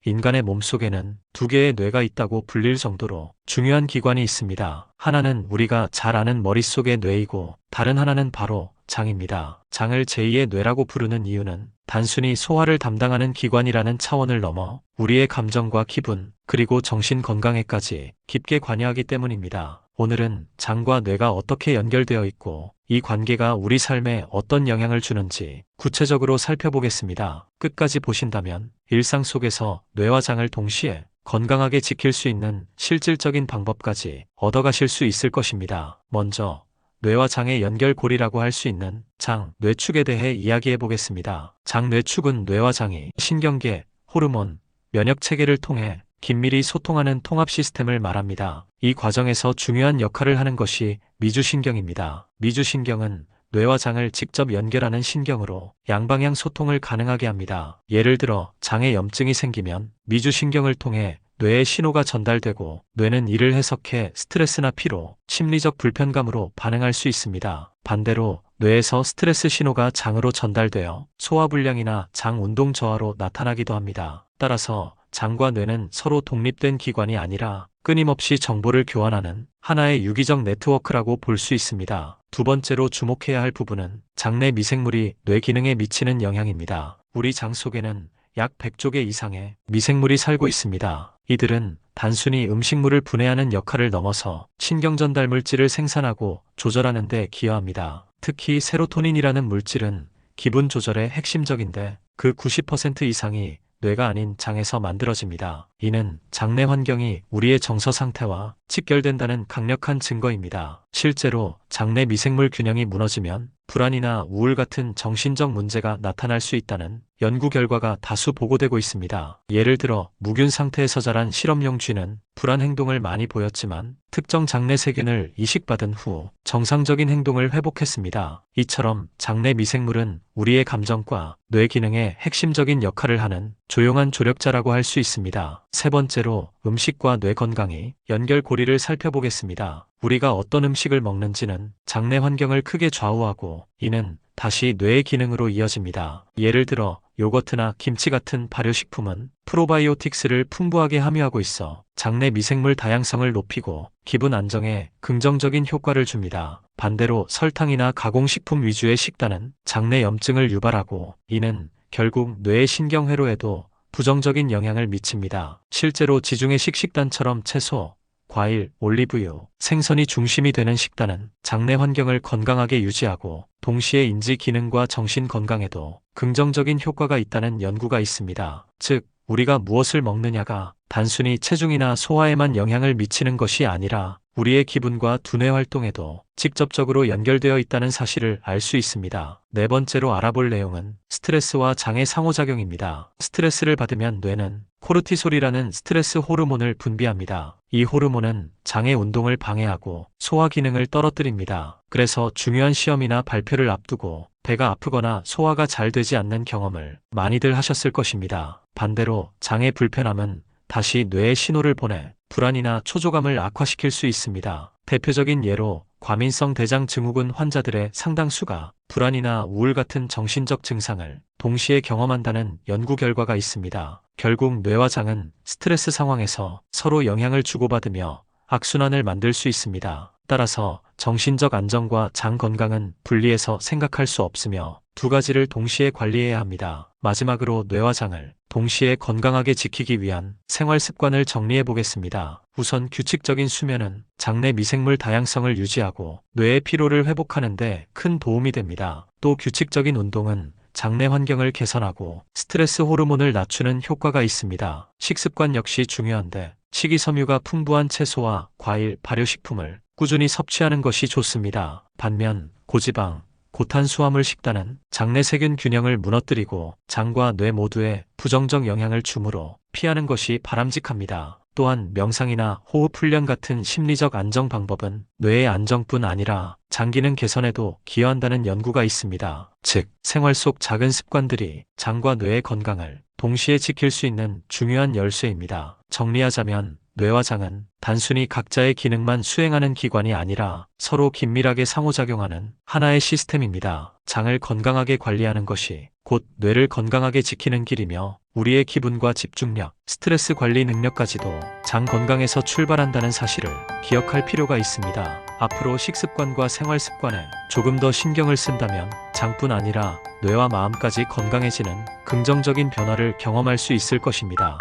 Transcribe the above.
인간의 몸속에는 두 개의 뇌가 있다고 불릴 정도로 중요한 기관이 있습니다. 하나는 우리가 잘 아는 머릿속의 뇌이고 다른 하나는 바로 장입니다. 장을 제2의 뇌라고 부르는 이유는 단순히 소화를 담당하는 기관이라는 차원을 넘어 우리의 감정과 기분, 그리고 정신 건강에까지 깊게 관여하기 때문입니다. 오늘은 장과 뇌가 어떻게 연결되어 있고 이 관계가 우리 삶에 어떤 영향을 주는지 구체적으로 살펴보겠습니다. 끝까지 보신다면 일상 속에서 뇌와 장을 동시에 건강하게 지킬 수 있는 실질적인 방법까지 얻어가실 수 있을 것입니다. 먼저 뇌와 장의 연결고리라고 할 수 있는 장, 뇌축에 대해 이야기해 보겠습니다. 장, 뇌축은 뇌와 장이 신경계, 호르몬, 면역체계를 통해 긴밀히 소통하는 통합 시스템을 말합니다. 이 과정에서 중요한 역할을 하는 것이 미주신경입니다. 미주신경은 뇌와 장을 직접 연결하는 신경으로 양방향 소통을 가능하게 합니다. 예를 들어 장에 염증이 생기면 미주신경을 통해 뇌에 신호가 전달되고 뇌는 이를 해석해 스트레스나 피로, 심리적 불편감으로 반응할 수 있습니다. 반대로 뇌에서 스트레스 신호가 장으로 전달되어 소화불량이나 장 운동 저하로 나타나기도 합니다. 따라서 장과 뇌는 서로 독립된 기관이 아니라 끊임없이 정보를 교환하는 하나의 유기적 네트워크라고 볼 수 있습니다. 두 번째로 주목해야 할 부분은 장내 미생물이 뇌 기능에 미치는 영향입니다. 우리 장 속에는 약 100조 개 이상의 미생물이 살고 있습니다. 이들은 단순히 음식물을 분해하는 역할을 넘어서 신경 전달 물질을 생산하고 조절하는 데 기여합니다. 특히 세로토닌이라는 물질은 기분 조절에 핵심적인데 그 90% 이상이 뇌가 아닌 장에서 만들어집니다. 이는 장내 환경이 우리의 정서 상태와 직결된다는 강력한 증거입니다. 실제로 장내 미생물 균형이 무너지면 불안이나 우울 같은 정신적 문제가 나타날 수 있다는 연구 결과가 다수 보고되고 있습니다. 예를 들어 무균 상태에서 자란 실험용 쥐는 불안 행동을 많이 보였지만 특정 장내 세균을 이식받은 후 정상적인 행동을 회복했습니다. 이처럼 장내 미생물은 우리의 감정과 뇌 기능에 핵심적인 역할을 하는 조용한 조력자라고 할 수 있습니다. 세 번째로 음식과 뇌 건강이 연결고리를 살펴보겠습니다. 우리가 어떤 음식을 먹는지는 장내 환경을 크게 좌우하고 이는 다시 뇌의 기능으로 이어집니다. 예를 들어 요거트나 김치 같은 발효식품은 프로바이오틱스를 풍부하게 함유하고 있어 장내 미생물 다양성을 높이고 기분 안정에 긍정적인 효과를 줍니다. 반대로 설탕이나 가공식품 위주의 식단은 장내 염증을 유발하고 이는 결국 뇌의 신경회로에도 부정적인 영향을 미칩니다. 실제로 지중해식 식단처럼 채소, 과일, 올리브유, 생선이 중심이 되는 식단은 장내 환경을 건강하게 유지하고 동시에 인지 기능과 정신 건강에도 긍정적인 효과가 있다는 연구가 있습니다. 즉, 우리가 무엇을 먹느냐가 단순히 체중이나 소화에만 영향을 미치는 것이 아니라 우리의 기분과 두뇌 활동에도 직접적으로 연결되어 있다는 사실을 알 수 있습니다. 네 번째로 알아볼 내용은 스트레스와 장의 상호작용입니다. 스트레스를 받으면 뇌는 코르티솔이라는 스트레스 호르몬을 분비합니다. 이 호르몬은 장의 운동을 방해하고 소화 기능을 떨어뜨립니다. 그래서 중요한 시험이나 발표를 앞두고 배가 아프거나 소화가 잘 되지 않는 경험을 많이들 하셨을 것입니다. 반대로 장의 불편함은 다시 뇌에 신호를 보내 불안이나 초조감을 악화시킬 수 있습니다. 대표적인 예로 과민성 대장 증후군 환자들의 상당수가 불안이나 우울 같은 정신적 증상을 동시에 경험한다는 연구 결과가 있습니다. 결국 뇌와 장은 스트레스 상황에서 서로 영향을 주고받으며 악순환을 만들 수 있습니다. 따라서 정신적 안정과 장 건강은 분리해서 생각할 수 없으며 두 가지를 동시에 관리해야 합니다. 마지막으로 뇌와 장을 동시에 건강하게 지키기 위한 생활 습관을 정리해 보겠습니다. 우선 규칙적인 수면은 장내 미생물 다양성을 유지하고 뇌의 피로를 회복하는 데 큰 도움이 됩니다. 또 규칙적인 운동은 장내 환경을 개선하고 스트레스 호르몬을 낮추는 효과가 있습니다. 식습관 역시 중요한데 식이섬유가 풍부한 채소와 과일, 발효식품을 꾸준히 섭취하는 것이 좋습니다. 반면 고지방, 고탄수화물 식단은 장내 세균 균형을 무너뜨리고 장과 뇌 모두에 부정적 영향을 주므로 피하는 것이 바람직합니다. 또한 명상이나 호흡 훈련 같은 심리적 안정 방법은 뇌의 안정뿐 아니라 장 기능 개선에도 기여한다는 연구가 있습니다. 즉, 생활 속 작은 습관들이 장과 뇌의 건강을 동시에 지킬 수 있는 중요한 열쇠입니다. 정리하자면 뇌와 장은 단순히 각자의 기능만 수행하는 기관이 아니라 서로 긴밀하게 상호작용하는 하나의 시스템입니다. 장을 건강하게 관리하는 것이 곧 뇌를 건강하게 지키는 길이며 우리의 기분과 집중력, 스트레스 관리 능력까지도 장 건강에서 출발한다는 사실을 기억할 필요가 있습니다. 앞으로 식습관과 생활 습관에 조금 더 신경을 쓴다면 장뿐 아니라 뇌와 마음까지 건강해지는 긍정적인 변화를 경험할 수 있을 것입니다.